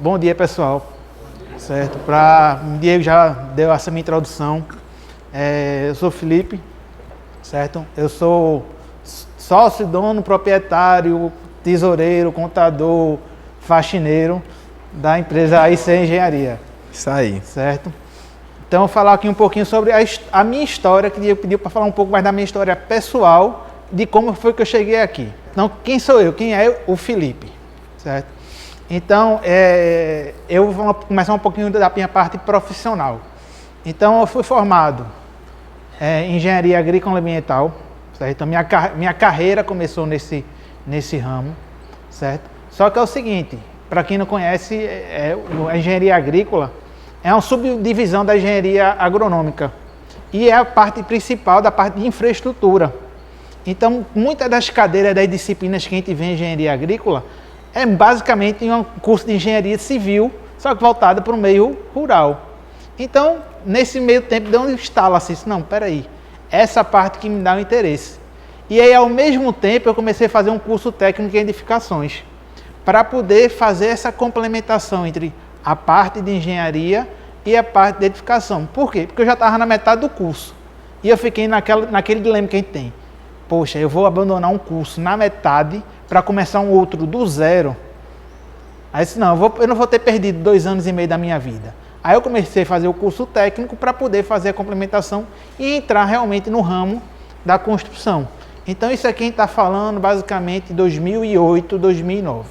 Bom dia, pessoal. Certo? O Diego já deu essa minha introdução. Eu sou Felipe, certo? Eu sou sócio, dono, proprietário, tesoureiro, contador, faxineiro da empresa IC Engenharia. Isso aí. Certo? Então, eu vou falar aqui um pouquinho sobre a minha história, que eu pedi para falar um pouco mais da minha história pessoal, de como foi que eu cheguei aqui. Então, quem sou eu? Quem é o Felipe? Certo? Então, eu vou começar um pouquinho da minha parte profissional. Então, eu fui formado em Engenharia Agrícola e Ambiental, certo? Então, minha carreira começou nesse ramo, certo? Só que é o seguinte, para quem não conhece, a Engenharia Agrícola é uma subdivisão da Engenharia Agronômica e é a parte principal da parte de infraestrutura. Então, muitas das cadeiras das disciplinas que a gente vê em Engenharia Agrícola é basicamente um curso de engenharia civil, só que voltado para o meio rural. Então, nesse meio tempo, deu um estalo assim, não, peraí, essa parte que me dá o interesse. E aí, ao mesmo tempo, eu comecei a fazer um curso técnico em edificações, para poder fazer essa complementação entre a parte de engenharia e a parte de edificação. Por quê? Porque eu já estava na metade do curso, e eu fiquei naquele dilema que a gente tem. Poxa, eu vou abandonar um curso na metade para começar um outro do zero. Aí disse, não, eu não vou ter perdido 2 anos e meio da minha vida. Aí eu comecei a fazer o curso técnico para poder fazer a complementação e entrar realmente no ramo da construção. Então isso aqui a gente está falando basicamente em 2008, 2009.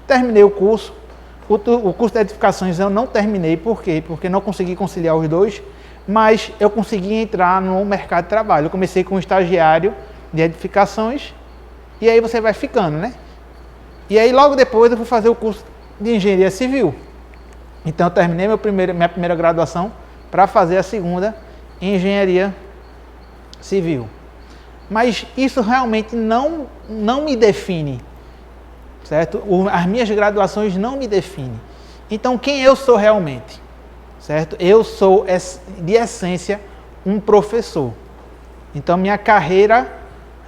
Terminei o curso. O curso de edificações eu não terminei, por quê? Porque não consegui conciliar os dois, mas eu consegui entrar no mercado de trabalho. Eu comecei com um estagiário de edificações, e aí você vai ficando, né? E aí logo depois eu fui fazer o curso de engenharia civil. Então eu terminei minha primeira graduação para fazer a segunda em engenharia civil. Mas isso realmente não me define, certo? As minhas graduações não me definem. Então quem eu sou realmente, certo? Eu sou de essência um professor. Então minha carreira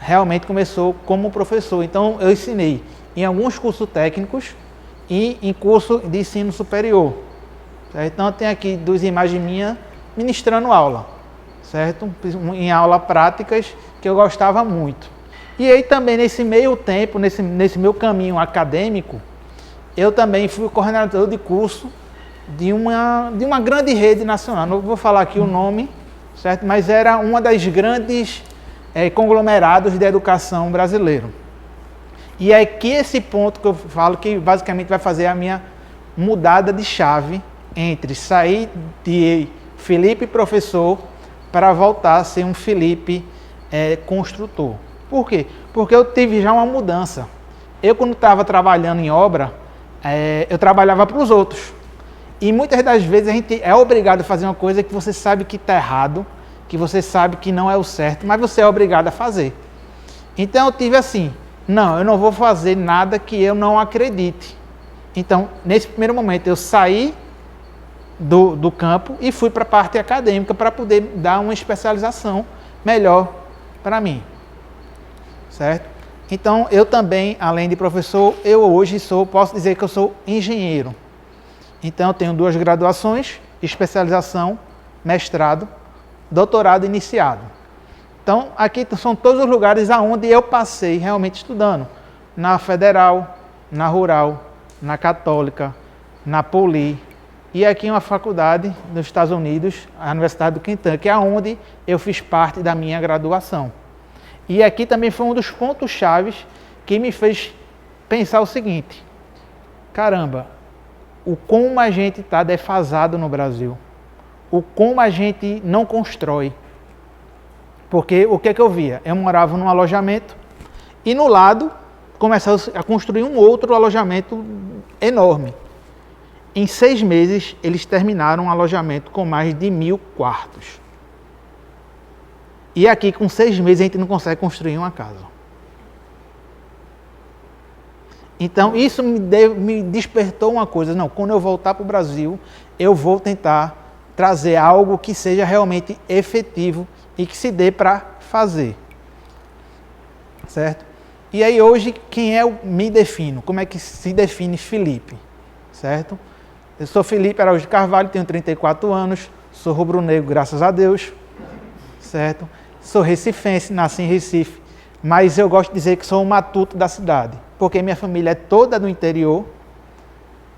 realmente começou como professor. Então eu ensinei em alguns cursos técnicos e em curso de ensino superior. Certo? Então eu tenho aqui 2 imagens minhas ministrando aula, certo? Em aulas práticas que eu gostava muito. E aí também nesse meio tempo, nesse meu caminho acadêmico, eu também fui coordenador de curso de uma grande rede nacional. Não vou falar aqui o nome, certo? Mas era uma das grandes conglomerados da educação brasileiro. E é que esse ponto que eu falo que basicamente vai fazer a minha mudada de chave entre sair de Felipe professor para voltar a ser um Felipe construtor. Por quê? Porque eu tive já uma mudança. Eu, quando estava trabalhando em obra, eu trabalhava para os outros. E muitas das vezes a gente é obrigado a fazer uma coisa que você sabe que está errado, que você sabe que não é o certo, mas você é obrigado a fazer. Então eu tive assim, não, eu não vou fazer nada que eu não acredite. Então, nesse primeiro momento, eu saí do campo e fui para a parte acadêmica para poder dar uma especialização melhor para mim. Certo? Então, eu também, além de professor, eu hoje posso dizer que eu sou engenheiro. Então, eu tenho 2 graduações, especialização, mestrado, doutorado iniciado. Então, aqui são todos os lugares aonde eu passei realmente estudando. Na Federal, na Rural, na Católica, na Poli, e aqui em uma faculdade nos Estados Unidos, a Universidade do Kentucky, aonde eu fiz parte da minha graduação. E aqui também foi um dos pontos chaves que me fez pensar o seguinte: caramba, o como a gente está defasado no Brasil, o como a gente não constrói. Porque o que é que eu via? Eu morava num alojamento e no lado começou a construir um outro alojamento enorme. Em 6 meses eles terminaram um alojamento com mais de 1.000 quartos. E aqui com 6 meses a gente não consegue construir uma casa. Então isso me despertou uma coisa, não, quando eu voltar para o Brasil, eu vou tentar trazer algo que seja realmente efetivo e que se dê para fazer. Certo? E aí hoje, quem me defino? Como é que se define Felipe? Certo? Eu sou Felipe Araújo de Carvalho, tenho 34 anos, sou rubro-negro, graças a Deus, certo? Sou recifense, nasci em Recife, mas eu gosto de dizer que sou um matuto da cidade, porque minha família é toda do interior.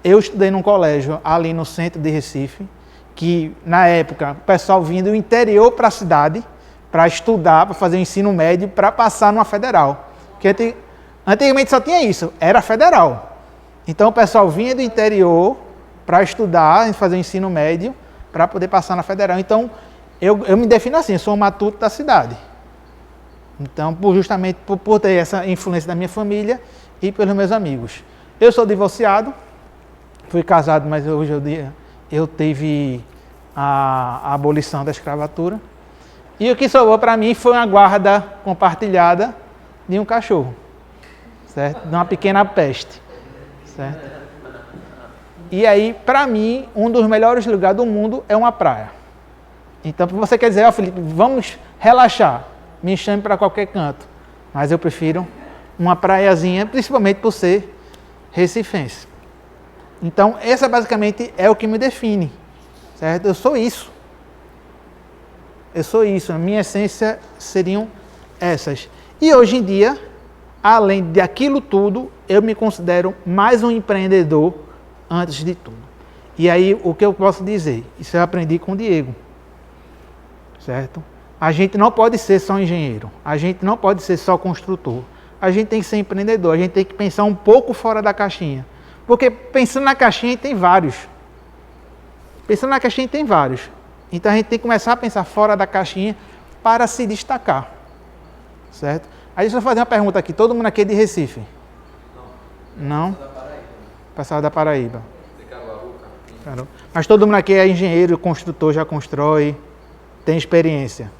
Eu estudei num colégio ali no centro de Recife, que na época o pessoal vinha do interior para a cidade para estudar, para fazer o ensino médio, para passar numa federal. Porque antigamente só tinha isso, era federal. Então o pessoal vinha do interior para estudar, fazer o ensino médio, para poder passar na federal. Então eu me defino assim, eu sou um matuto da cidade. Então, justamente por ter essa influência da minha família e pelos meus amigos. Eu sou divorciado, fui casado, mas hoje eu tive a abolição da escravatura. E o que sobrou para mim foi uma guarda compartilhada de um cachorro, certo? De uma pequena peste, certo? E aí, para mim, um dos melhores lugares do mundo é uma praia. Então, você quer dizer, Felipe, vamos relaxar, me chame para qualquer canto. Mas eu prefiro uma praiazinha, principalmente por ser recifense. Então, essa basicamente é o que me define, certo? Eu sou isso. Eu sou isso. A minha essência seriam essas. E hoje em dia, além daquilo tudo, eu me considero mais um empreendedor antes de tudo. E aí, o que eu posso dizer? Isso eu aprendi com o Diego, certo? A gente não pode ser só engenheiro. A gente não pode ser só construtor. A gente tem que ser empreendedor. A gente tem que pensar um pouco fora da caixinha. Porque pensando na caixinha tem vários. Pensando na caixinha tem vários. Então a gente tem que começar a pensar fora da caixinha para se destacar. Certo? Aí deixa eu fazer uma pergunta aqui. Todo mundo aqui é de Recife? Não? Passava da Paraíba. Caramba. Mas todo mundo aqui é engenheiro, construtor, já constrói, tem experiência.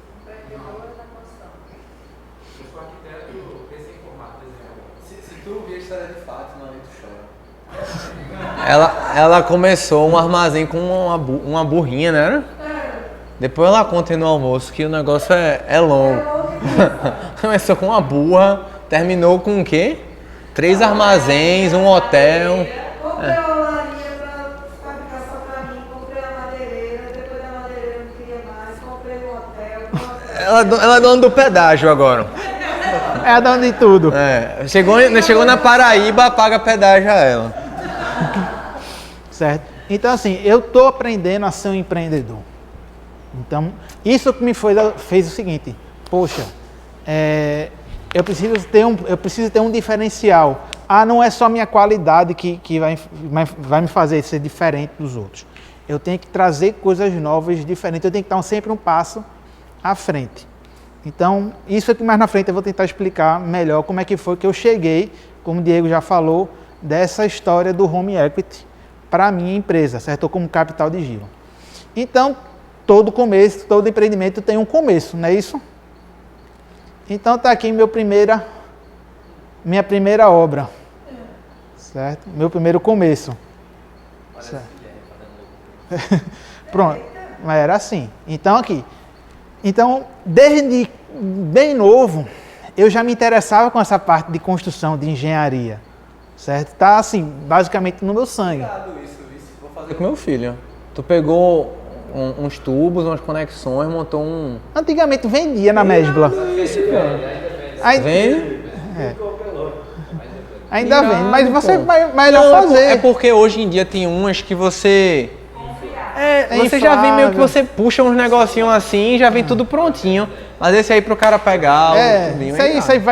Ela começou um armazém com uma burrinha, né? Depois ela conta aí no almoço que o negócio é longo. Começou com uma burra, terminou com o quê? 3 armazéns, um hotel. Comprei a olaria para fabricação para mim, comprei a madeireira, depois da madeireira não queria mais, comprei um hotel. Ela é dona do pedágio agora. É a dona de tudo. Chegou na Paraíba, paga pedágio a ela. Certo? Então, assim, eu estou aprendendo a ser um empreendedor. Então, isso que me fez o seguinte: poxa, eu preciso ter um diferencial. Não é só minha qualidade que vai me fazer ser diferente dos outros. Eu tenho que trazer coisas novas, diferentes. Eu tenho que estar sempre um passo à frente. Então, isso aqui mais na frente eu vou tentar explicar melhor como é que foi que eu cheguei, como o Diego já falou, dessa história do home equity para a minha empresa, certo? Como capital de giro. Então, todo começo, todo empreendimento tem um começo, não é isso? Então, está aqui minha primeira obra, certo? Meu primeiro começo. Certo. Pronto, mas era assim. Então, aqui. Então, desde bem novo, eu já me interessava com essa parte de construção, de engenharia. Certo? Tá assim, basicamente no meu sangue. Vou fazer com meu filho. Tu pegou uns tubos, umas conexões, montou um... Antigamente vendia na Mesbla. Isso, cara. Vende? Ainda vende, mas você vai melhor fazer. É porque hoje em dia tem umas que você... você já vem meio que você puxa uns negocinhos assim, já vem tudo prontinho. Mas esse aí pro cara pegar... Isso aí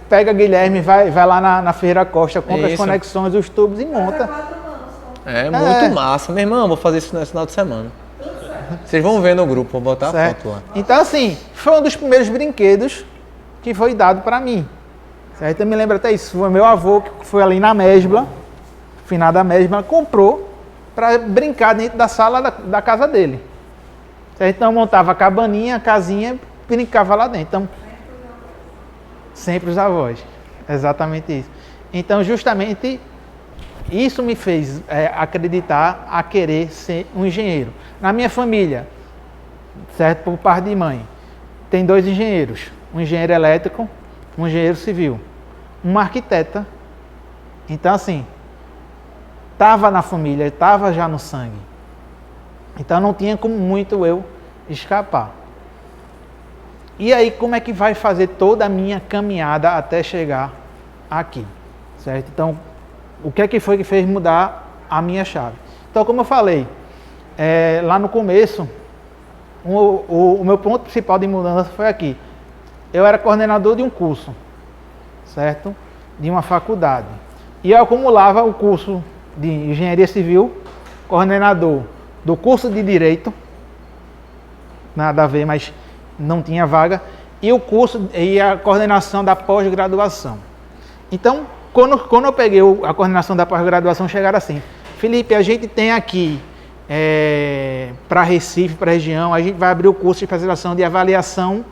pega Guilherme, vai lá na Ferreira Costa, compra as conexões, os tubos e monta. Muito massa. Meu irmão, vou fazer isso nesse final de semana. Vocês vão ver no grupo, vou botar a foto lá. Então assim, foi um dos primeiros brinquedos que foi dado para mim. Certo? Eu me lembro até isso, foi meu avô que foi ali na Mesbla, finada Mesbla, comprou para brincar dentro da sala da casa dele. Certo? Então montava a cabaninha, a casinha, brincava lá dentro. Então, sempre os avós. Exatamente isso. Então, justamente, isso me fez acreditar a querer ser um engenheiro. Na minha família, certo? Por parte de mãe, tem 2 engenheiros. Um engenheiro elétrico, um engenheiro civil. Uma arquiteta. Então, assim, estava na família, estava já no sangue. Então não tinha como muito eu escapar. E aí como é que vai fazer toda a minha caminhada até chegar aqui, certo? Então, o que é que foi que fez mudar a minha chave? Então, como eu falei, lá no começo, o meu ponto principal de mudança foi aqui. Eu era coordenador de um curso, certo? De uma faculdade. E eu acumulava o curso de Engenharia Civil, coordenador do curso de Direito, nada a ver, mas não tinha vaga, e o curso e a coordenação da pós-graduação. Então, quando eu peguei a coordenação da pós-graduação, chegaram assim: Felipe, a gente tem aqui para Recife, para a região, a gente vai abrir o curso de especialização de avaliação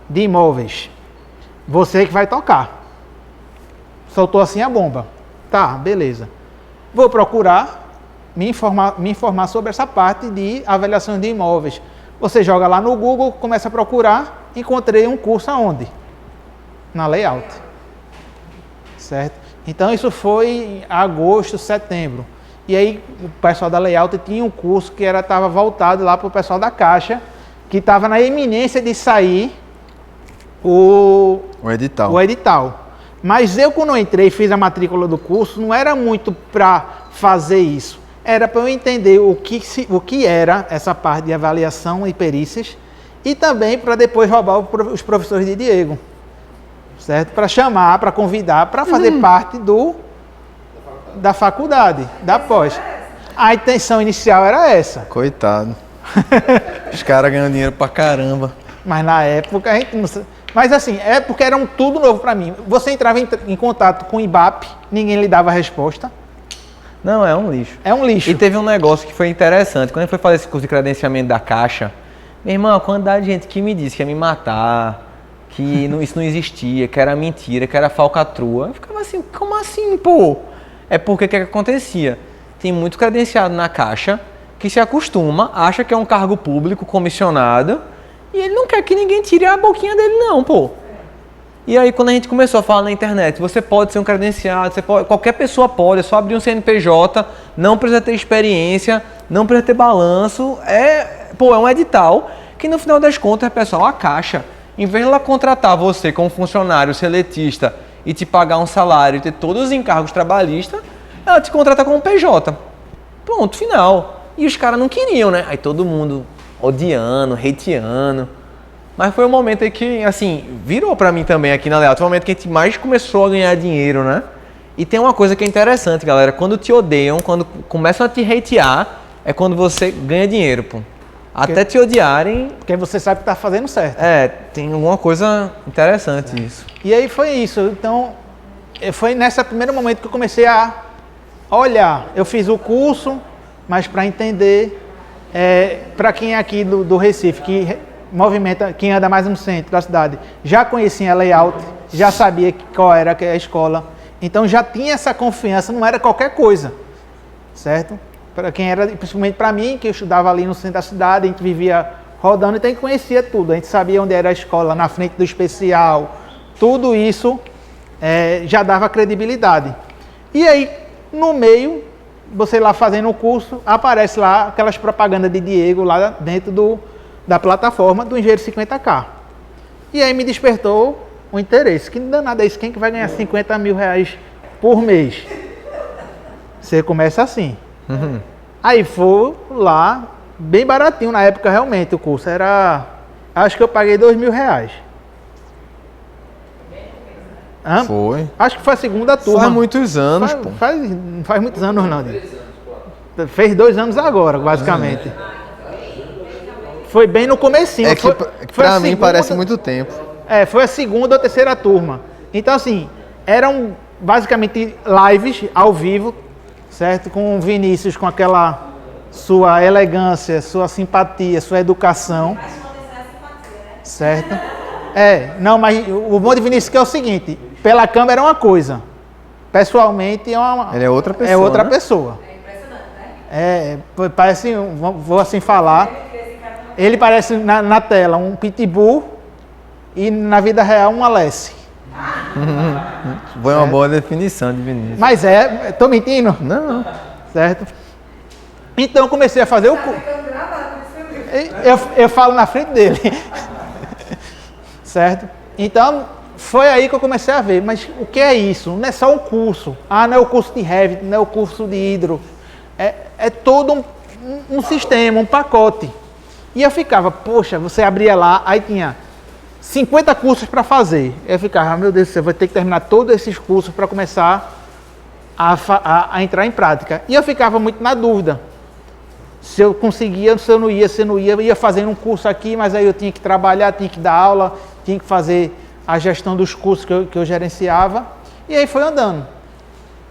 de imóveis. Você que vai tocar. Soltou assim a bomba. Tá, beleza. Vou procurar me informar sobre essa parte de avaliação de imóveis. Você joga lá no Google, começa a procurar, encontrei um curso aonde? Na Layout. Certo? Então isso foi em agosto, setembro. E aí o pessoal da Layout tinha um curso que estava voltado lá para o pessoal da Caixa, que estava na iminência de sair o edital. Mas eu, quando eu entrei e fiz a matrícula do curso, não era muito para fazer isso. Era para eu entender o que era essa parte de avaliação e perícias, e também para depois roubar os professores de Diego, certo? Para chamar, para convidar, para fazer parte da faculdade, da pós. A intenção inicial era essa. Coitado. Os caras ganham dinheiro pra caramba. Mas na época a gente não... Mas assim, é porque era tudo novo para mim. Você entrava em contato com o IBAP, ninguém lhe dava resposta. Não, é um lixo. É um lixo. E teve um negócio que foi interessante. Quando a gente foi fazer esse curso de credenciamento da Caixa, meu irmão, a quantidade de gente que me disse que ia me matar, que isso não existia, que era mentira, que era falcatrua. Eu ficava assim, como assim, pô? É porque o que acontecia? Tem muito credenciado na Caixa que se acostuma, acha que é um cargo público comissionado, e ele não quer que ninguém tire a boquinha dele não, pô. E aí quando a gente começou a falar na internet, você pode ser um credenciado, qualquer pessoa pode, é só abrir um CNPJ, não precisa ter experiência, não precisa ter balanço, é um edital que no final das contas, pessoal, a Caixa, em vez de ela contratar você como funcionário seletista e te pagar um salário e ter todos os encargos trabalhistas, ela te contrata como PJ. Pronto, final. E os caras não queriam, né? Aí todo mundo odiando, hateando. Mas foi um momento aí que, assim, virou pra mim também aqui na Layout. Foi um momento que a gente mais começou a ganhar dinheiro, né? E tem uma coisa que é interessante, galera. Quando te odeiam, quando começam a te hatear, é quando você ganha dinheiro, pô. Até te odiarem... Porque você sabe que tá fazendo certo. Tem alguma coisa interessante isso. E aí foi isso. Então, foi nesse primeiro momento que eu comecei a olhar. Eu fiz o curso, mas para entender... para quem é aqui do Recife, que movimenta, quem anda mais no centro da cidade, já conhecia a Layout, já sabia qual era a escola, então já tinha essa confiança, não era qualquer coisa, certo? Para quem era, principalmente para mim, que eu estudava ali no centro da cidade, a gente vivia rodando, então a gente conhecia tudo, a gente sabia onde era a escola, na frente do especial, tudo isso já dava credibilidade. E aí, no meio, você lá fazendo o curso, aparece lá aquelas propagandas de Diego lá dentro da plataforma do Engenheiro 50K. E aí me despertou o interesse. Que danado é isso? Quem que vai ganhar 50 mil reais por mês? Você começa assim. Uhum. Aí foi lá, bem baratinho na época realmente o curso. Era, acho que eu paguei 2 mil reais. Foi. Acho que foi a segunda turma. Faz muitos anos, pô. Não faz muitos anos não. Fez 2 anos agora, basicamente. Foi bem no comecinho. É que pra mim parece muito tempo. Foi a segunda ou terceira turma. Então assim, eram basicamente lives ao vivo, certo? Com o Vinícius, com aquela sua elegância, sua simpatia, sua educação. Certo? Não, mas o bom de Vinícius que é o seguinte, pela câmera é uma coisa, pessoalmente ele é outra pessoa. É outra né? pessoa. É impressionante, né? Parece, vou assim falar, ele parece na tela um pitbull e na vida real um Alessi. Foi uma boa definição de Vinícius. Mas tô mentindo? Não. certo? Então eu comecei a fazer o curso. Eu falo na frente dele. Certo? Então, foi aí que eu comecei a ver, mas o que é isso? Não é só um curso. Ah, não é o curso de Revit, não é o curso de Hidro. É todo um sistema, um pacote. E eu ficava, poxa, você abria lá, aí tinha 50 cursos para fazer. Eu ficava, meu Deus do céu, vou ter que terminar todos esses cursos para começar a entrar em prática. E eu ficava muito na dúvida. Se eu conseguia, se eu não ia fazendo um curso aqui, mas aí eu tinha que trabalhar, tinha que dar aula, tinha que fazer a gestão dos cursos que eu gerenciava. E aí foi andando.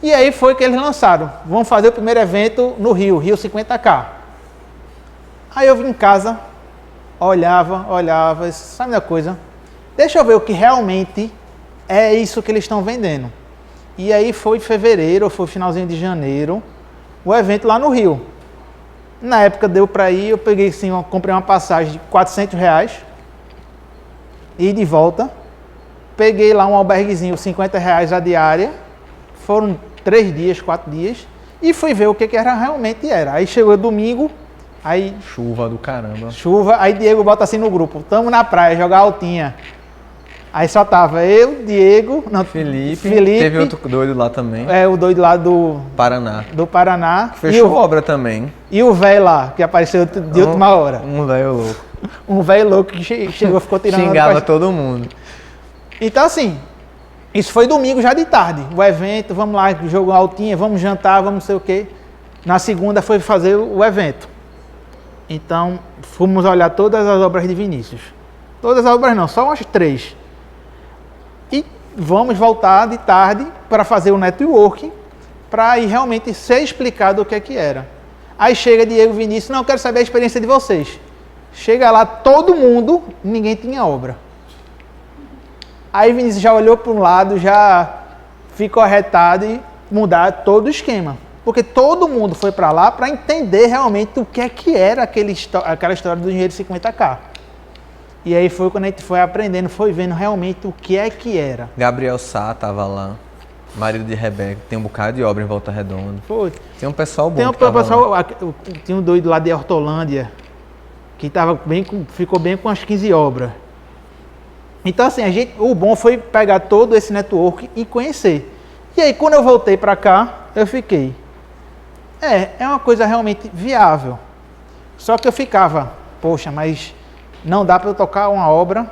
E aí foi que eles lançaram. Vamos fazer o primeiro evento no Rio 50K. Aí eu vim em casa, olhava, sabe uma coisa? Deixa eu ver o que realmente é isso que eles estão vendendo. E aí foi fevereiro, foi finalzinho de janeiro, o evento lá no Rio. Na época deu para ir, eu peguei assim, comprei uma passagem de R$400, e de volta. Peguei lá um alberguezinho, R$50 a diária. Foram 3 dias, 4 dias. E fui ver o que realmente era. Aí chegou domingo, aí... Chuva do caramba. Chuva, aí Diego bota assim no grupo. Tamo na praia, jogar altinha. Aí só tava eu, Diego... Não, Felipe. Teve outro doido lá também. O doido lá do... Paraná. Do Paraná. Fechou obra também. E o velho lá, que apareceu de última hora. Um velho louco. Um velho louco que chegou, ficou tirando... Xingava todo mundo. Então assim, isso foi domingo já de tarde. O evento, vamos lá, jogo altinha, vamos jantar, vamos não sei o quê. Na segunda foi fazer o evento. Então, fomos olhar todas as obras de Vinícius. Todas as obras não, só umas 3. E vamos voltar de tarde para fazer o networking, para aí realmente ser explicado o que é que era. Aí chega Diego e Vinícius, não, eu quero saber a experiência de vocês. Chega lá todo mundo, ninguém tinha obra. Aí Vinícius já olhou para um lado, já ficou arretado e mudar todo o esquema. Porque todo mundo foi para lá para entender realmente o que é que era aquela história do engenheiro 50K. E aí foi quando a gente foi aprendendo, foi vendo realmente o que é que era. Gabriel Sá estava lá, marido de Rebeca, tem um bocado de obra em Volta Redonda. Foi. Tem um pessoal bom. Tinha um doido lá de Hortolândia, que ficou bem com as 15 obras. Então assim, o bom foi pegar todo esse network e conhecer. E aí quando eu voltei para cá, eu fiquei... É uma coisa realmente viável. Só que eu ficava, poxa, mas não dá para eu tocar uma obra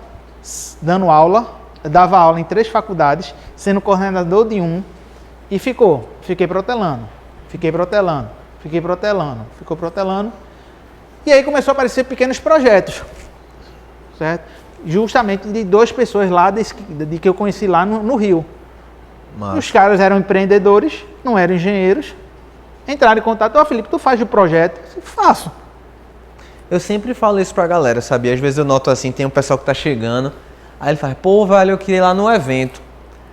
dando aula. Eu dava aula em 3 faculdades, sendo coordenador de um, e fiquei protelando. E aí começou a aparecer pequenos projetos, certo? Justamente de 2 pessoas lá de que eu conheci lá no Rio. Massa. Os caras eram empreendedores, não eram engenheiros. Entraram em contato, Felipe, tu faz o projeto? Eu faço. Eu sempre falo isso pra galera, sabia? Às vezes eu noto assim, tem um pessoal que tá chegando, aí ele faz, pô, velho, eu queria ir lá no evento.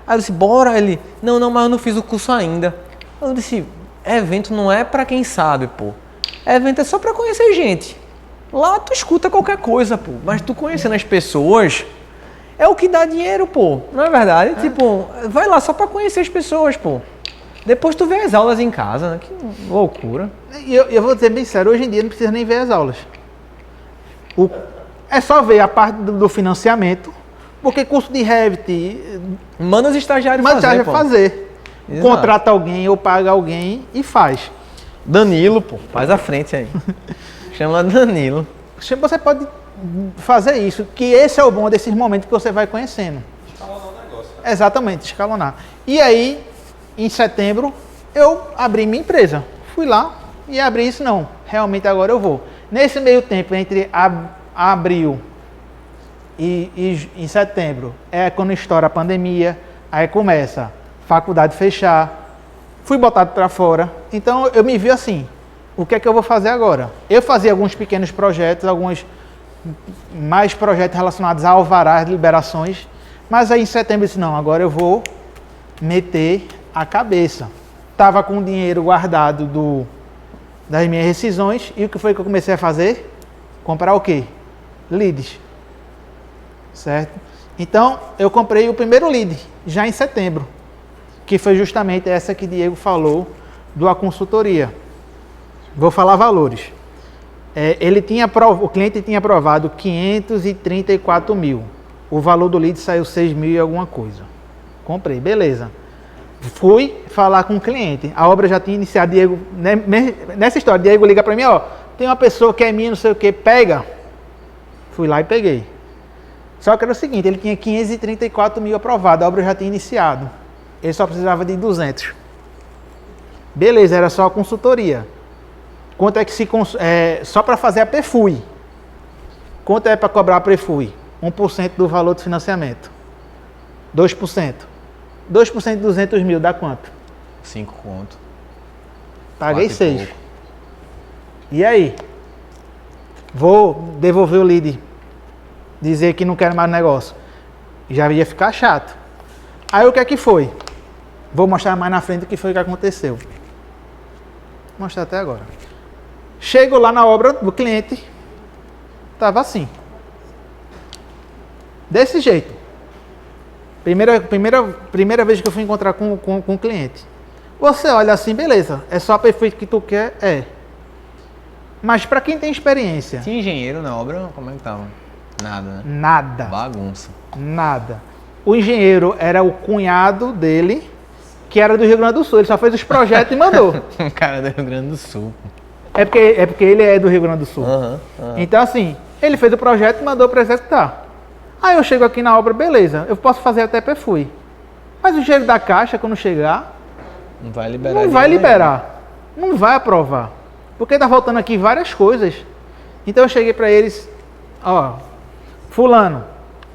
Aí eu disse, bora, ele, não, mas eu não fiz o curso ainda. Eu disse, evento não é pra quem sabe, pô. Evento é só pra conhecer gente. Lá tu escuta qualquer coisa, pô. Mas tu conhecendo as pessoas, é o que dá dinheiro, pô. Não é verdade? Tipo, vai lá só pra conhecer as pessoas, pô. Depois tu vê as aulas em casa, né? Que loucura. E eu vou dizer bem sério, hoje em dia não precisa nem ver as aulas. É só ver a parte do financiamento, porque curso de Revit... Manda os estagiários fazer. Contrata alguém ou paga alguém e faz. Danilo, pô, faz a frente aí. Chama lá Danilo. Você pode fazer isso, que esse é o bom desses momentos que você vai conhecendo. Escalonar o negócio. Exatamente, escalonar. E aí, em setembro, eu abri minha empresa. Fui lá e abri isso, não. Realmente agora eu vou. Nesse meio tempo, entre abril e em setembro, é quando estoura a pandemia, aí começa a faculdade fechar, fui botado para fora. Então eu me vi assim, o que é que eu vou fazer agora? Eu fazia alguns pequenos projetos, alguns mais projetos relacionados a alvarás de liberações, mas aí em setembro eu disse, não, agora eu vou meter a cabeça. Estava com o dinheiro guardado das minhas rescisões, e o que foi que eu comecei a fazer? Comprar o quê? Leads. Certo? Então, eu comprei o primeiro lead, já em setembro, que foi justamente essa que Diego falou, da consultoria. Vou falar valores. O cliente tinha aprovado 534 mil. O valor do lead saiu 6 mil e alguma coisa. Comprei, beleza. Fui falar com o cliente. A obra já tinha iniciado. Diego, nessa história, Diego liga para mim, ó. Tem uma pessoa que é minha, não sei o que, pega. Fui lá e peguei. Só que era o seguinte, ele tinha 534 mil aprovado, a obra já tinha iniciado. Ele só precisava de 200. Beleza, era só a consultoria. Quanto é que só para fazer a PFUI. Quanto é para cobrar a PFUI? 1% do valor do financiamento. 2%. 2% de 200 mil dá quanto? 5 conto. Paguei 6. E aí? Vou devolver o lead. Dizer que não quero mais negócio. Já ia ficar chato. Aí o que é que foi? Vou mostrar mais na frente o que foi que aconteceu. Vou mostrar até agora. Chego lá na obra do cliente. Tava assim. Desse jeito. Primeira vez que eu fui encontrar com o cliente. Você olha assim, beleza. É só perfeito que tu quer? É. Mas para quem tem experiência... Tinha engenheiro na obra? Como é que tava? Nada, né? Nada. Bagunça. Nada. O engenheiro era o cunhado dele, que era do Rio Grande do Sul. Ele só fez os projetos e mandou. O cara do Rio Grande do Sul. É porque ele é do Rio Grande do Sul. Então, assim, ele fez o projeto e mandou para executar. Aí eu chego aqui na obra, beleza, eu posso fazer até PFUI. Mas o engenheiro da Caixa, quando chegar, não vai liberar. Não vai liberar. Não vai aprovar. Porque tá faltando aqui várias coisas. Então eu cheguei para eles, ó, fulano,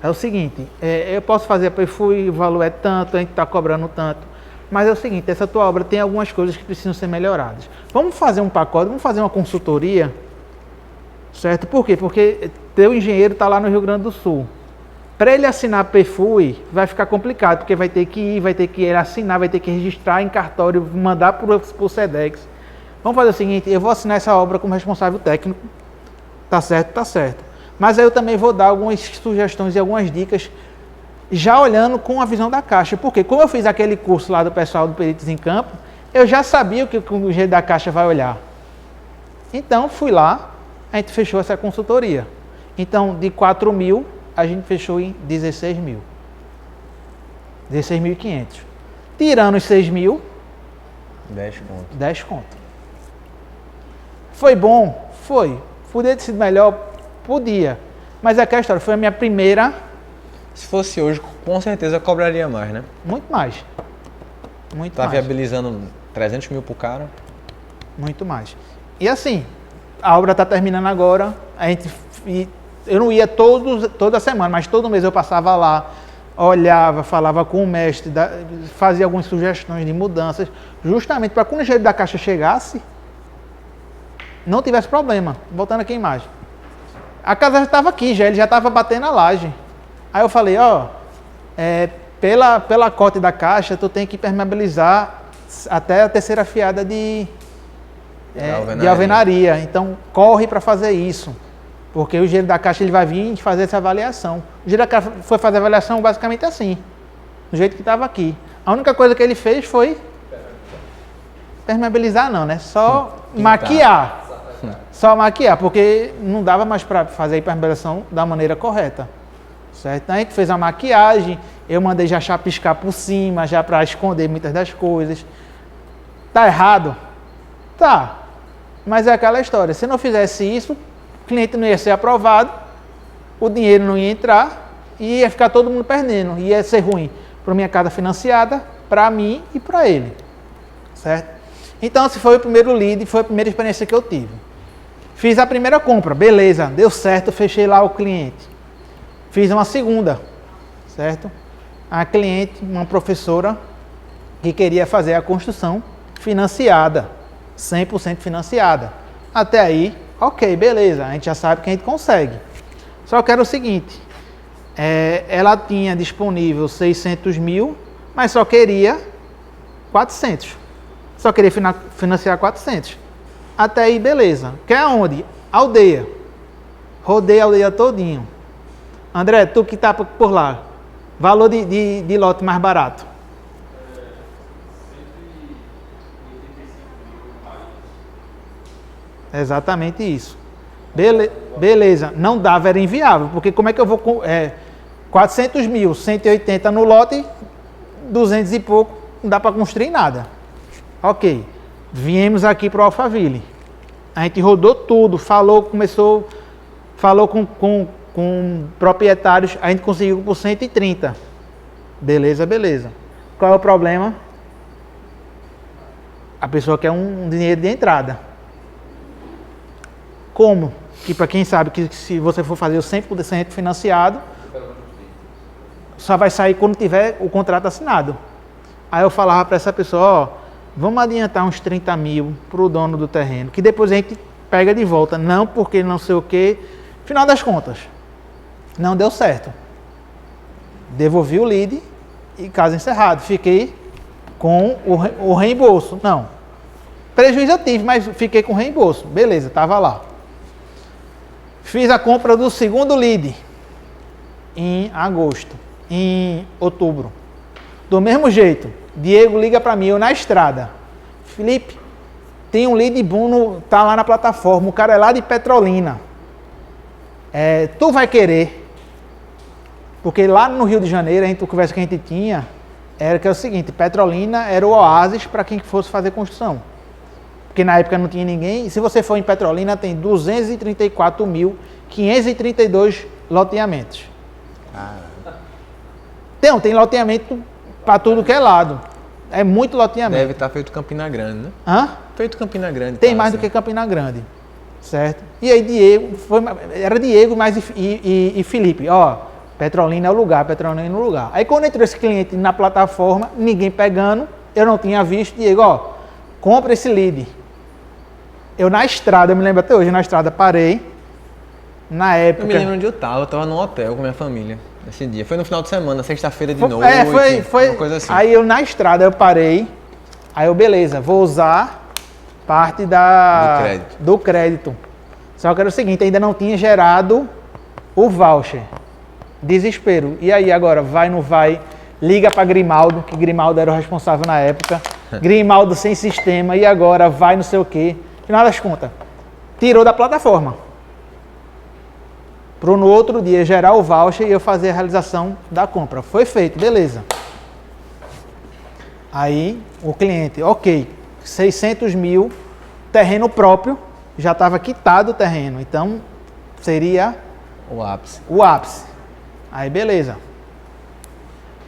é o seguinte, eu posso fazer a PFUI, o valor é tanto, a gente está cobrando tanto. Mas é o seguinte, essa tua obra tem algumas coisas que precisam ser melhoradas. Vamos fazer um pacote, vamos fazer uma consultoria, certo? Por quê? Porque teu engenheiro está lá no Rio Grande do Sul. Para ele assinar a PFUI, vai ficar complicado, porque vai ter que ir, vai ter que ele assinar, vai ter que registrar em cartório, mandar para o SEDEX. Vamos fazer o seguinte, eu vou assinar essa obra como responsável técnico. Tá certo? Tá certo. Mas aí eu também vou dar algumas sugestões e algumas dicas, já olhando com a visão da Caixa. Porque como eu fiz aquele curso lá do pessoal do Peritos em Campo, eu já sabia o que o engenheiro da Caixa vai olhar. Então, fui lá, a gente fechou essa consultoria. Então, de 4 mil, a gente fechou em 16 mil. 16.500. Tirando os 6 mil... 10 conto. 10 conto. Foi bom? Foi. Podia ter sido melhor? Podia. Mas aquela história foi a minha primeira... Se fosse hoje, com certeza eu cobraria mais, né? Muito mais. Muito tá mais. Viabilizando 300 mil pro cara? Muito mais. E assim, a obra está terminando agora. Eu não ia toda semana, mas todo mês eu passava lá, olhava, falava com o mestre, fazia algumas sugestões de mudanças, justamente para quando o engenheiro da Caixa chegasse, não tivesse problema. Voltando aqui a imagem. A casa já estava aqui, ele já estava batendo a laje. Aí eu falei, ó, pela cota da Caixa, tu tem que permeabilizar até a terceira fiada de alvenaria. Então, corre para fazer isso. Porque o engenheiro da Caixa ele vai vir fazer essa avaliação. O engenheiro da Caixa foi fazer a avaliação basicamente assim, do jeito que estava aqui. A única coisa que ele fez foi permeabilizar não, né? Só maquiar. Só maquiar, porque não dava mais para fazer a impermeabilização da maneira correta. Certo? Então a gente fez a maquiagem, eu mandei já chapiscar por cima, já para esconder muitas das coisas. Tá errado? Tá. Mas é aquela história, se não fizesse isso, o cliente não ia ser aprovado, o dinheiro não ia entrar e ia ficar todo mundo perdendo. Ia ser ruim para minha casa financiada, para mim e para ele. Certo? Então esse foi o primeiro lead, foi a primeira experiência que eu tive. Fiz a primeira compra, beleza, deu certo, fechei lá o cliente. Fiz uma segunda, certo? A cliente, uma professora, que queria fazer a construção financiada, 100% financiada. Até aí, ok, beleza, a gente já sabe que a gente consegue. Só que era o seguinte, ela tinha disponível 600 mil, mas só queria 400. Só queria financiar 400. Até aí, beleza. Quer aonde? Aldeia. Rodei a aldeia todinho. André, tu que tá por lá, valor de lote mais barato? Exatamente isso. Beleza, não dava, era inviável, porque como é que eu vou... 400 mil, 180 no lote, 200 e pouco, não dá para construir nada. Ok, viemos aqui para o Alphaville. A gente rodou tudo, falou com proprietários, a gente conseguiu por 130. Beleza. Qual é o problema? A pessoa quer um dinheiro de entrada. Como? Que para quem sabe que se você for fazer o 100% financiado, só vai sair quando tiver o contrato assinado. Aí eu falava para essa pessoa, ó, vamos adiantar uns 30 mil para o dono do terreno, que depois a gente pega de volta. Não, porque não sei o quê. Final das contas, não deu certo. Devolvi o lead e caso encerrado. Fiquei com o reembolso. Não. Prejuízo eu tive, mas fiquei com o reembolso. Beleza, estava lá. Fiz a compra do segundo lead em outubro. Do mesmo jeito, Diego liga para mim, eu na estrada. Felipe, tem um lead bom, tá lá na plataforma, o cara é lá de Petrolina. Tu vai querer? Porque lá no Rio de Janeiro, a conversa que a gente tinha, era o seguinte, Petrolina era o oásis para quem fosse fazer construção. Porque na época não tinha ninguém, e se você for em Petrolina, tem 234.532 loteamentos. Então, tem loteamento para tudo que é lado. É muito loteamento. Deve estar feito Campina Grande, né? Hã? Feito Campina Grande. Tem mais do que Campina Grande, certo? E aí Diego, era Diego e Felipe, ó, Petrolina é o lugar, Petrolina é o lugar. Aí quando entrou esse cliente na plataforma, ninguém pegando, eu não tinha visto, Diego, ó, compra esse lead. Eu na estrada, eu me lembro até hoje, na estrada parei, na época... Eu me lembro onde eu tava num hotel com minha família, nesse dia. Foi no final de semana, sexta-feira de noite, foi uma coisa assim. Aí eu na estrada, eu parei, aí eu, beleza, vou usar parte do crédito. Só que era o seguinte, ainda não tinha gerado o voucher. Desespero. E aí agora, vai, não vai, liga para Grimaldo, que Grimaldo era o responsável na época. Grimaldo sem sistema, e agora vai não sei o quê. Final das contas, tirou da plataforma. Para no outro dia gerar o voucher e eu fazer a realização da compra. Foi feito, beleza. Aí o cliente, ok, 600 mil, terreno próprio, já estava quitado o terreno, então seria o ápice. Aí beleza.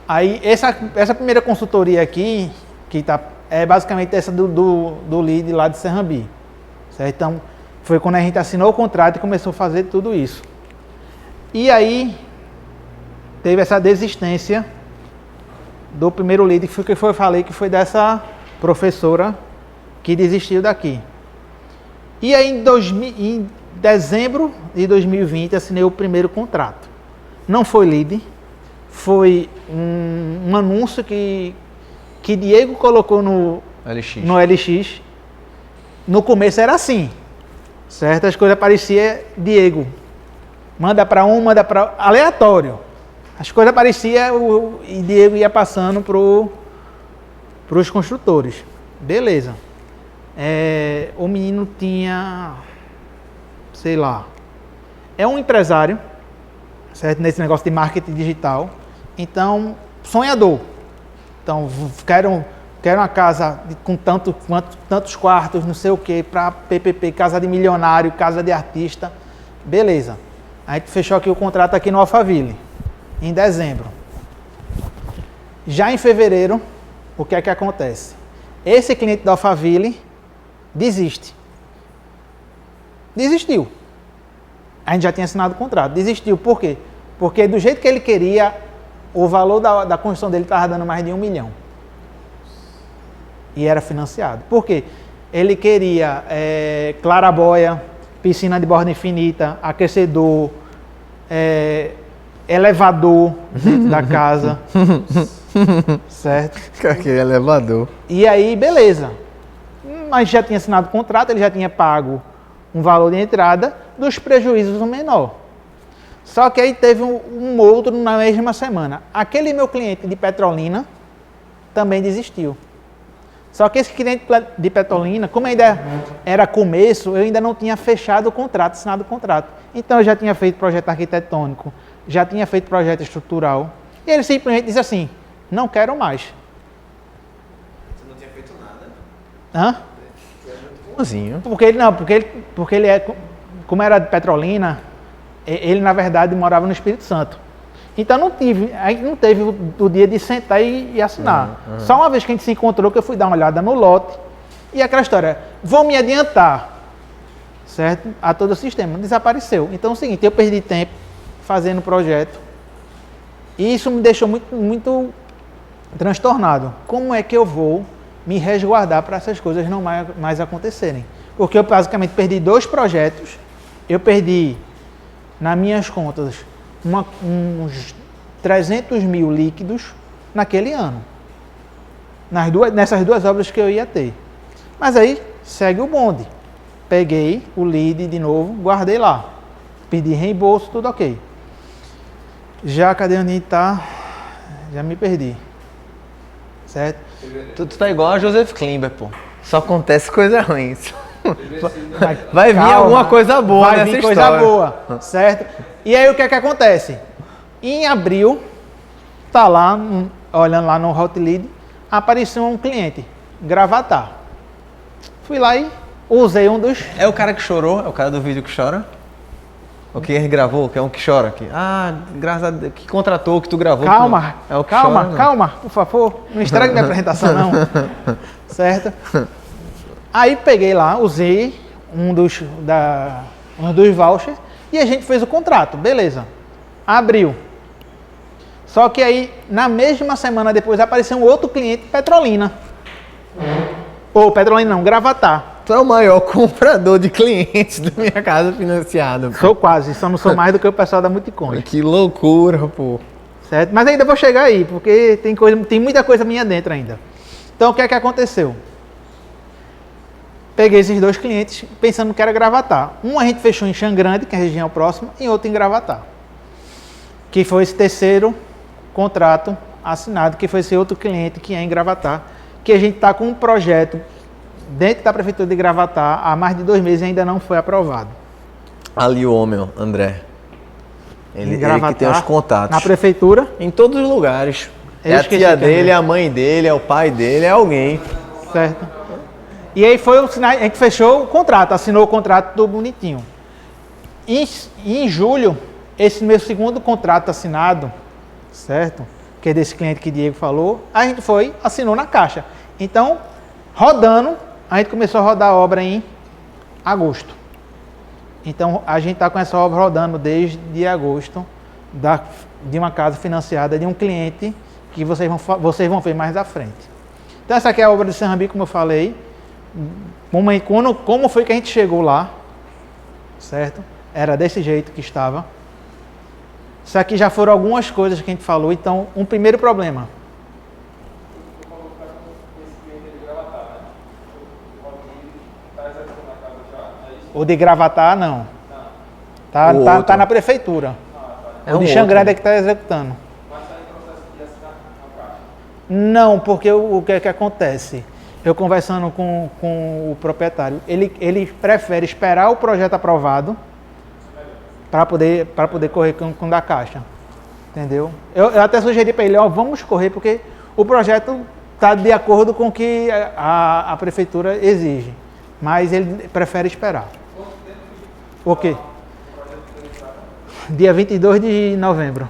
Aí essa primeira consultoria aqui, que é basicamente essa do lead lá de Serrambi. Certo? Então foi quando a gente assinou o contrato e começou a fazer tudo isso. E aí teve essa desistência do primeiro lead, que eu falei que foi dessa professora que desistiu daqui. E aí em dezembro de 2020 assinei o primeiro contrato. Não foi lead, foi um anúncio que Diego colocou no LX. No começo era assim, certo? As coisas pareciam Diego. Manda para manda para... aleatório. As coisas pareciam e Diego ia passando para os construtores. Beleza. O menino tinha, sei lá, é um empresário, certo? Nesse negócio de marketing digital. Então, sonhador. Então, quero uma casa com tantos quartos, não sei o que, para PPP, casa de milionário, casa de artista. Beleza. A gente fechou aqui o contrato aqui no Alphaville, em dezembro. Já em fevereiro, o que é que acontece? Esse cliente da Alphaville desistiu. A gente já tinha assinado o contrato. Desistiu. Por quê? Porque do jeito que ele queria, o valor da construção dele estava dando mais de 1 milhão. E era financiado. Por quê? Ele queria claraboia, piscina de borda infinita, aquecedor, elevador dentro da casa. Certo? Aquele elevador. E aí, beleza. Mas já tinha assinado o contrato, ele já tinha pago um valor de entrada, dos prejuízos um menor. Só que aí teve um outro na mesma semana. Aquele meu cliente de Petrolina também desistiu. Só que esse cliente de Petrolina, como ainda era começo, eu ainda não tinha fechado o contrato, assinado o contrato. Então eu já tinha feito projeto arquitetônico, já tinha feito projeto estrutural. E ele simplesmente disse assim, não quero mais. Você não tinha feito nada? Hã? Bonzinho. Porque ele é, como era de Petrolina, ele na verdade morava no Espírito Santo. Então a gente não teve o dia de sentar e assinar. Só uma vez que a gente se encontrou que eu fui dar uma olhada no lote e aquela história, vou me adiantar, certo? A todo o sistema, desapareceu. Então é o seguinte, eu perdi tempo fazendo o projeto e isso me deixou muito transtornado. Como é que eu vou me resguardar para essas coisas não mais acontecerem? Porque eu basicamente perdi 2 projetos, eu perdi, nas minhas contas, uns 300 mil líquidos naquele ano. Nessas 2 obras que eu ia ter. Mas aí, segue o bonde. Peguei o lead de novo, guardei lá. Pedi reembolso, tudo ok. Já, cadê onde está? Já me perdi. Certo? Tu tá igual a Joseph Klimber, pô. Só acontece coisa ruim. Vai vir alguma coisa boa vai nessa vir história. Coisa boa, certo? E aí o que é que acontece? Em abril, tá lá, olhando lá no Hot Lead, apareceu um cliente, Gravatar. Fui lá e usei um dos... É o cara que chorou? É o cara do vídeo que chora? O que ele gravou? Que é um que chora aqui. Ah, graças a Deus, que contratou, que tu gravou. Calma, é o que chora, não. calma, por favor, não estrague minha apresentação não. Certo? Aí peguei lá, usei um dos vouchers e a gente fez o contrato, beleza. Abriu. Só que aí, na mesma semana depois, apareceu um outro cliente, Petrolina. Ou Petrolina não, Gravatar. Tu é o maior comprador de clientes da minha casa financiada. Pô. Sou quase, só não sou mais do que o pessoal da Multicoin. Que loucura, pô. Certo? Mas ainda vou chegar aí, porque tem muita coisa minha dentro ainda. Então, o que é que aconteceu? Peguei esses 2 clientes pensando que era Gravatar. Um a gente fechou em Xangrande, que é a região próxima, e outro em Gravatar. Que foi esse terceiro contrato assinado, que foi esse outro cliente que é em Gravatar, que a gente está com um projeto dentro da Prefeitura de Gravatar há mais de 2 meses e ainda não foi aprovado. Ali o homem, André. Ele Gravatar, que tem os contatos. Na Prefeitura. Em todos os lugares. Eu É a esqueci tia também. dele, é a mãe dele, é o pai dele, é alguém. Certo. E aí foi o sinal, a gente fechou o contrato, assinou o contrato tudo bonitinho. E em julho, esse meu segundo contrato assinado, certo? Que é desse cliente que Diego falou, a gente assinou na Caixa. Então, rodando, a gente começou a rodar a obra em agosto. Então, a gente está com essa obra rodando desde agosto, de uma casa financiada de um cliente que vocês vão ver mais à frente. Então, essa aqui é a obra de Serrambi, como eu falei. Como foi que a gente chegou lá, certo? Era desse jeito que estava. Isso aqui já foram algumas coisas que a gente falou. Então, um primeiro problema. O de Gravatar, não. Tá na prefeitura. É o de um Xangrande outro. é que está executando. Não, porque o que é que acontece? Eu conversando com o proprietário, ele prefere esperar o projeto aprovado para poder correr com o da Caixa. Entendeu? Eu até sugeri para ele, vamos correr, porque o projeto está de acordo com o que a prefeitura exige. Mas ele prefere esperar. O quê? Dia 22 de novembro.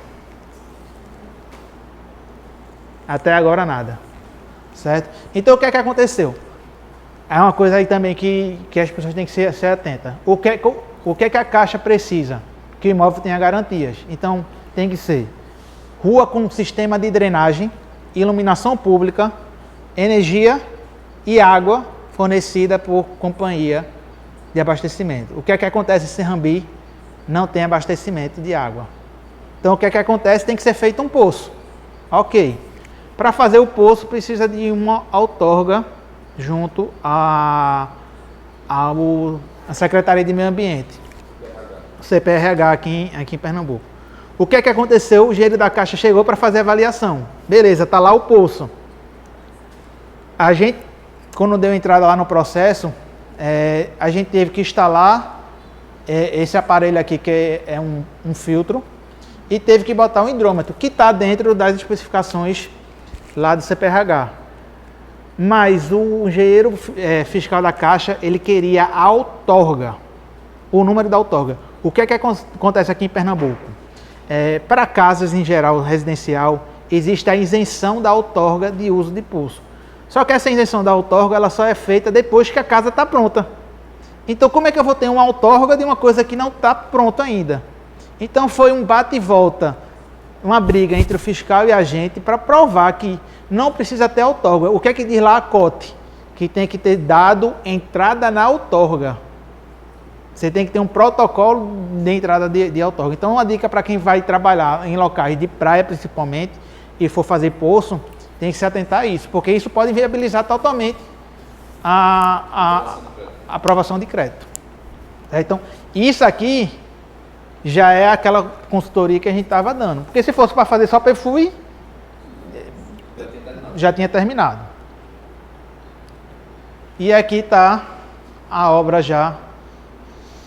Até agora nada. Certo? Então o que é que aconteceu? É uma coisa aí também que as pessoas têm que ser atentas. O que é que a Caixa precisa? Que o imóvel tenha garantias. Então tem que ser rua com sistema de drenagem, iluminação pública, energia e água fornecida por companhia de abastecimento. O que é que acontece em Serrambi? Não tem abastecimento de água. Então o que é que acontece? Tem que ser feito um poço. Ok. Para fazer o poço precisa de uma outorga junto à Secretaria de Meio Ambiente, CPRH aqui em Pernambuco. O que é que aconteceu? O engenheiro da Caixa chegou para fazer a avaliação. Beleza, está lá o poço. A gente quando deu entrada lá no processo, a gente teve que instalar esse aparelho aqui, que é um filtro, e teve que botar um hidrômetro, que está dentro das especificações lá do CPRH. Mas o engenheiro fiscal da Caixa, ele queria a outorga, o número da outorga. O que é que acontece aqui em Pernambuco? Para casas em geral, residencial, existe a isenção da outorga de uso de pulso. Só que essa isenção da outorga, ela só é feita depois que a casa está pronta. Então, como é que eu vou ter uma outorga de uma coisa que não está pronta ainda? Então, foi um bate e volta, uma briga entre o fiscal e a gente para provar que não precisa ter outorga. O que é que diz lá a COT? Que tem que ter dado entrada na outorga. Você tem que ter um protocolo de entrada de outorga. Então, uma dica para quem vai trabalhar em locais de praia, principalmente, e for fazer poço, tem que se atentar a isso, porque isso pode inviabilizar totalmente a aprovação de crédito. Então, isso aqui já é aquela consultoria que a gente estava dando. Porque se fosse para fazer só PFUI, já tinha terminado. E aqui está a obra já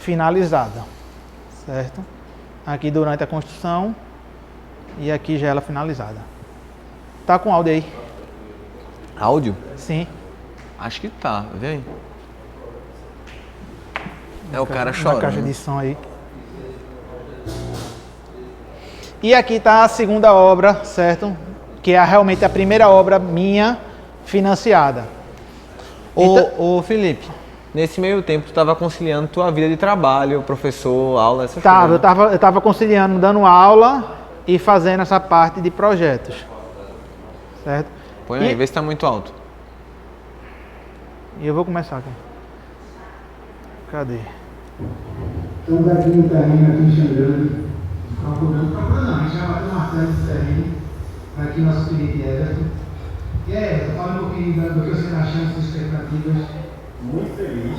finalizada, certo? Aqui durante a construção e aqui já ela finalizada. Tá com áudio aí? Áudio? Sim. Acho que tá, vê aí. É o cara chorando. Na caixa de som aí. E aqui tá a segunda obra, certo? Que é realmente a primeira obra minha financiada. Ô Felipe, nesse meio tempo tu estava conciliando tua vida de trabalho, professor, aula, essas coisas. Eu tava conciliando, dando aula e fazendo essa parte de projetos. Certo? Põe aí, vê se tá muito alto. E eu vou começar aqui. Cadê? Estamos aqui no terreno, aqui em Xangana. Procurando não, a gente já bateu uma série de terreno. Aqui o nosso querido Everton. E Everton, fala um pouquinho do que você está achando, suas expectativas. Muito feliz.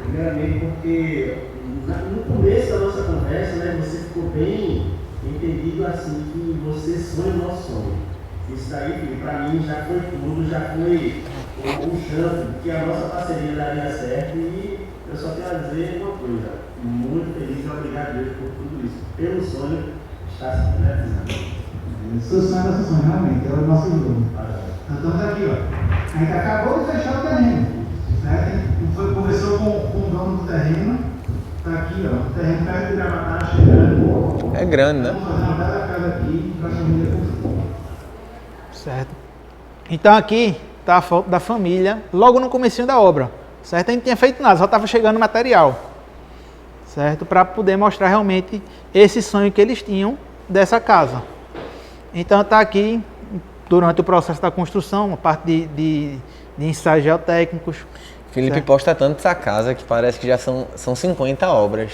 Primeiramente porque no começo da nossa conversa, né, você ficou bem entendido assim que você sonha o nosso sonho. Isso daí, para mim, já foi tudo, já foi o chance que a nossa parceria daria certo e eu só tenho a dizer uma coisa, muito feliz e obrigado a Deus por tudo isso, pelo sonho estar se concretizando. Seu sonho é nosso sonho, realmente, é o nosso jogo. Então estamos aqui, ó. A gente acabou de fechar o terreno, certo? Conversou com o dono do terreno, está aqui, ó, o terreno perto de Gravatá, chegando. É grande, né? Vamos fazer uma bela casa aqui para a família construir. Certo? Então aqui está a foto da família, logo no comecinho da obra, certo? A gente não tinha feito nada, só estava chegando material, certo? Para poder mostrar realmente esse sonho que eles tinham dessa casa. Então está aqui, durante o processo da construção, a parte de ensaios geotécnicos. Felipe certo? posta tanto essa casa que parece que já são 50 obras.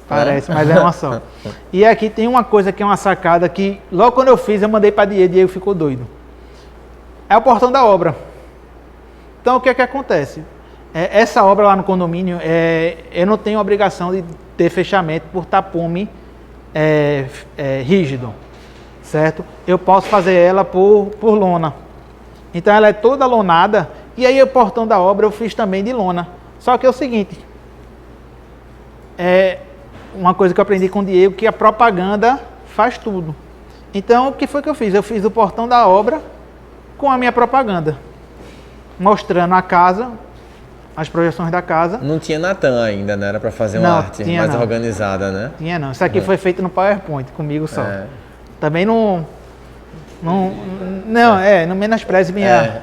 Parece, mas é uma só. E aqui tem uma coisa que é uma sacada que, logo quando eu fiz, eu mandei para Diego ficou doido. É o portão da obra. Então, o que é que acontece? Essa obra lá no condomínio, eu não tenho obrigação de ter fechamento por tapume rígido, certo? Eu posso fazer ela por lona. Então, ela é toda lonada, e aí o portão da obra eu fiz também de lona. Só que é o seguinte, uma coisa que eu aprendi com o Diego, que a propaganda faz tudo. Então, o que foi que eu fiz? Eu fiz o portão da obra com a minha propaganda, mostrando a casa, as projeções da casa. Não tinha Natan ainda, né? Era para fazer uma arte mais organizada, né? Tinha não. Isso aqui foi feito no PowerPoint, comigo só. Também não menospreze minha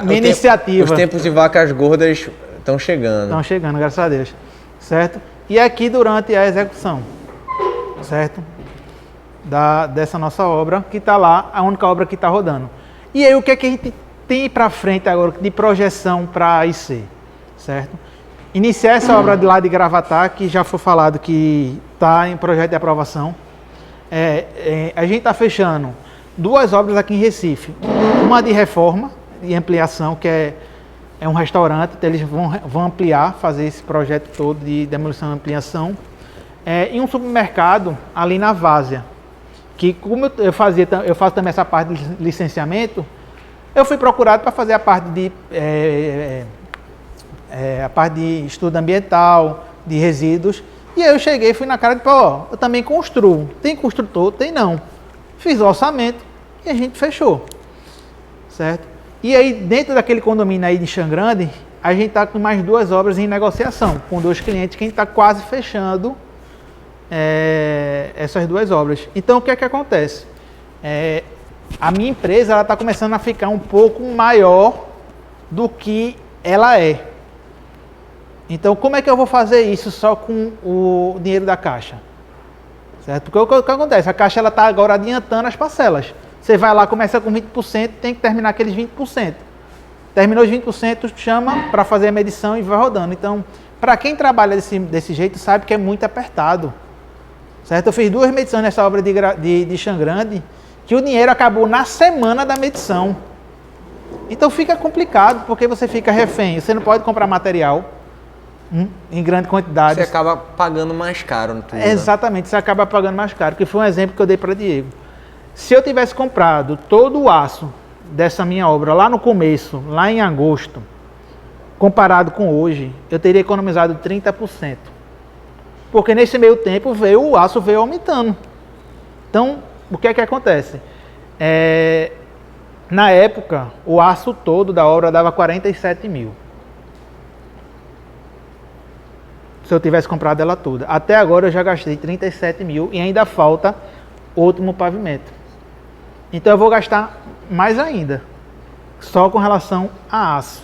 iniciativa. Os tempos de vacas gordas estão chegando. Estão chegando, graças a Deus. Certo? E aqui durante a execução, certo? Dessa nossa obra, que está lá, a única obra que está rodando. E aí o que é que a gente tem para frente agora de projeção para a IC, certo? Iniciar essa obra de lá de Gravatá, que já foi falado que está em projeto de aprovação. A gente está fechando 2 obras aqui em Recife. Uma de reforma e ampliação, que é um restaurante, então eles vão ampliar, fazer esse projeto todo de demolição e ampliação. E um supermercado ali na Várzea, que como eu faço também essa parte de licenciamento, Eu fui procurado para fazer a parte de estudo ambiental, de resíduos. E aí eu cheguei, fui na cara de pau, ó, eu também construo. Tem construtor? Tem não. Fiz o orçamento e a gente fechou. Certo? E aí, dentro daquele condomínio aí de Xangrande, a gente está com mais 2 obras em negociação, com 2 clientes que a gente está quase fechando essas 2 obras. Então, o que é que acontece? A minha empresa está começando a ficar um pouco maior do que ela é. Então, como é que eu vou fazer isso só com o dinheiro da Caixa? Certo? Porque o que acontece? A Caixa está agora adiantando as parcelas. Você vai lá, começa com 20%, tem que terminar aqueles 20%. Terminou os 20%, chama para fazer a medição e vai rodando. Então, para quem trabalha desse jeito, sabe que é muito apertado. Certo? Eu fiz 2 medições nessa obra de Xangrande, que o dinheiro acabou na semana da medição. Então fica complicado, porque você fica refém. Você não pode comprar material em grande quantidade. Você acaba pagando mais caro no tudo. Exatamente, você acaba pagando mais caro, que foi um exemplo que eu dei para Diego. Se eu tivesse comprado todo o aço dessa minha obra lá no começo, lá em agosto, comparado com hoje, eu teria economizado 30%. Porque nesse meio tempo o aço veio aumentando. Então, o que é que acontece? Na época, o aço todo da obra dava 47 mil. Se eu tivesse comprado ela toda. Até agora eu já gastei 37 mil e ainda falta o último pavimento. Então eu vou gastar mais ainda, só com relação a aço.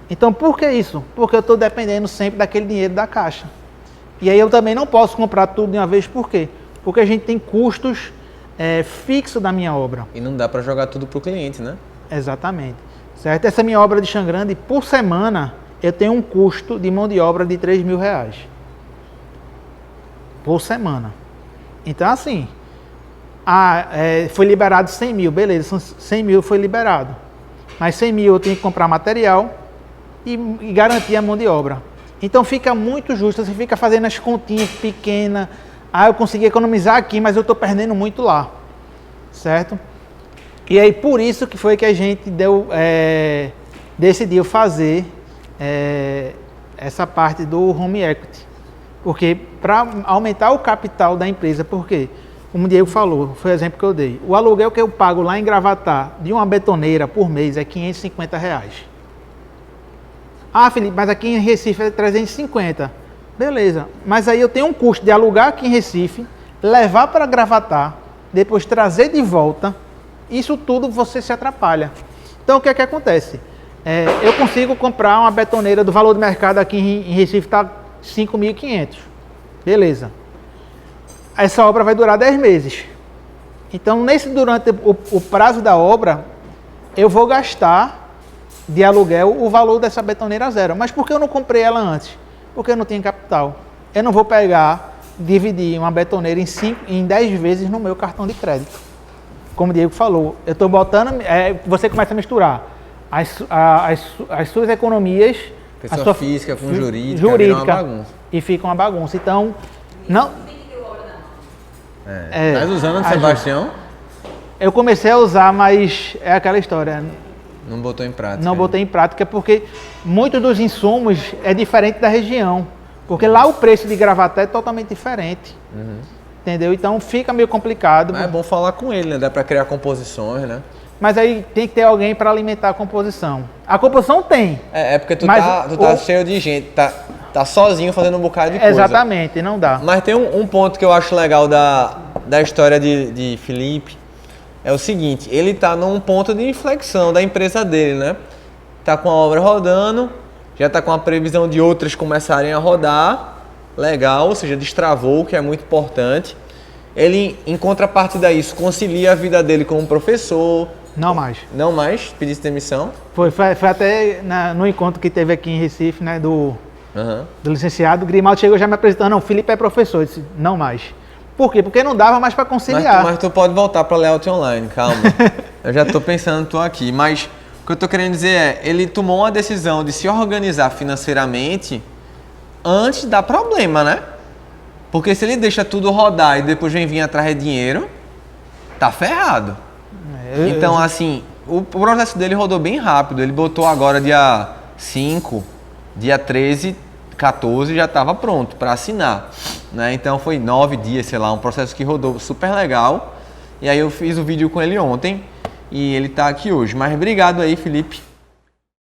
Então por que isso? Porque eu estou dependendo sempre daquele dinheiro da Caixa. E aí eu também não posso comprar tudo de uma vez, por quê? Porque a gente tem custos fixos da minha obra. E não dá para jogar tudo para o cliente, né? Exatamente. Certo? Essa minha obra de Xangrande, por semana, eu tenho um custo de mão de obra de 3 mil reais. Por semana. Então assim, foi liberado 100 mil, beleza, 100 mil foi liberado. Mas 100 mil eu tenho que comprar material e garantir a mão de obra. Então fica muito justo, você fica fazendo as continhas pequenas, eu consegui economizar aqui, mas eu estou perdendo muito lá, certo? E aí por isso que foi que a gente decidiu fazer essa parte do home equity. Porque para aumentar o capital da empresa, por quê? Como o Diego falou, foi o exemplo que eu dei. O aluguel que eu pago lá em Gravatá de uma betoneira por mês é R$550. Felipe, mas aqui em Recife é 350. Beleza, mas aí eu tenho um custo de alugar aqui em Recife, levar para Gravatá, depois trazer de volta. Isso tudo você se atrapalha. Então o que é que acontece? Eu consigo comprar uma betoneira do valor do mercado aqui em Recife, está 5.500. Beleza. Essa obra vai durar 10 meses. Então, durante o prazo da obra, eu vou gastar de aluguel o valor dessa betoneira zero. Mas por que eu não comprei ela antes? Porque eu não tinha capital. Eu não vou dividir uma betoneira em 10 vezes no meu cartão de crédito. Como o Diego falou, eu estou botando, você começa a misturar as suas economias, pessoa física com jurídica, vira uma bagunça. E fica uma bagunça. Então, não... Estás usando de Sebastião? Eu comecei a usar, mas é aquela história. Não botou em prática. Não botei em prática porque muitos dos insumos é diferente da região. Porque lá o preço de Gravatá é totalmente diferente. Uhum. Entendeu? Então fica meio complicado. Mas é bom falar com ele, né? Dá para criar composições, né? Mas aí tem que ter alguém para alimentar a composição. A composição tem. Porque tu tá cheio de gente, tá sozinho fazendo um bocado de coisa. Exatamente, não dá. Mas tem um ponto que eu acho legal da história de Felipe, é o seguinte, ele tá num ponto de inflexão da empresa dele, né? Tá com a obra rodando, já tá com a previsão de outras começarem a rodar, legal, ou seja, destravou, o que é muito importante. Ele, em contrapartida a isso, concilia a vida dele como professor. Não mais. Não mais? Pedisse demissão? Foi até no encontro que teve aqui em Recife, né, do licenciado, o Grimaldo chegou já me apresentando, não, o Felipe é professor, eu disse, não mais. Por quê? Porque não dava mais para conciliar. Mas tu pode voltar para layout online, calma. Eu já estou pensando tu aqui, mas o que eu estou querendo dizer é, ele tomou uma decisão de se organizar financeiramente antes de dar problema, né? Porque se ele deixa tudo rodar e depois vem vir atrás de dinheiro, tá ferrado. Então, assim, O processo dele rodou bem rápido. Ele botou agora dia 5, dia 13, 14 já estava pronto para assinar, né? Então foi 9 dias, sei lá, um processo que rodou super legal. E aí eu fiz o vídeo com ele ontem e ele tá aqui hoje. Mas obrigado aí, Felipe.